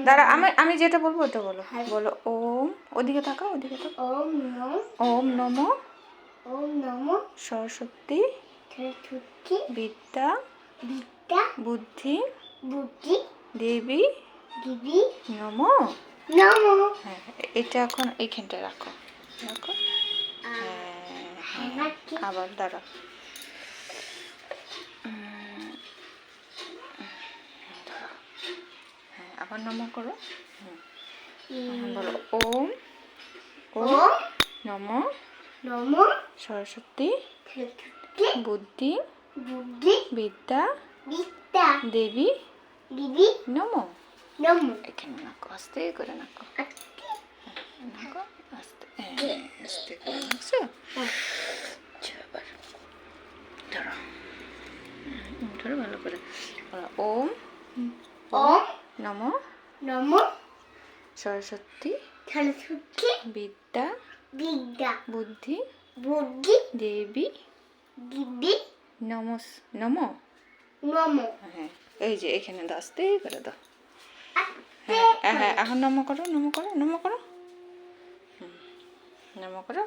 দাঁড়া, আমি যেটা বলবো ওটা বলো। বলো ওম, ওদিকে তাকাও, ওদিকে তাকাও। ওম নমো সরস্বতী বিদ্যা বুদ্ধি দেবী নমো। হ্যাঁ, এটা এখন এইখানটা রাখো রাখো। হ্যাঁ, আবার দাঁড়াও। হ্যাঁ, আবার নমো করো। বলো ওম নমো সরস্বতী বুদ্ধি বিদ্যা দেবী নমো। এখানে নাকো, আস্তে করে নাকো, নাকো আস্তে আস্তে করে নাকছো। আবার ধরো, ধরো ভালো করে। ওম নমো সরস্বতী বিদ্যা বুদ্ধি দেবী নমো। হ্যাঁ, এই যে এখানে দাও, আস্তে করে দাও। হ্যাঁ হ্যাঁ, এখন নমো করো, নমো করো, নমো করো, নমো করো।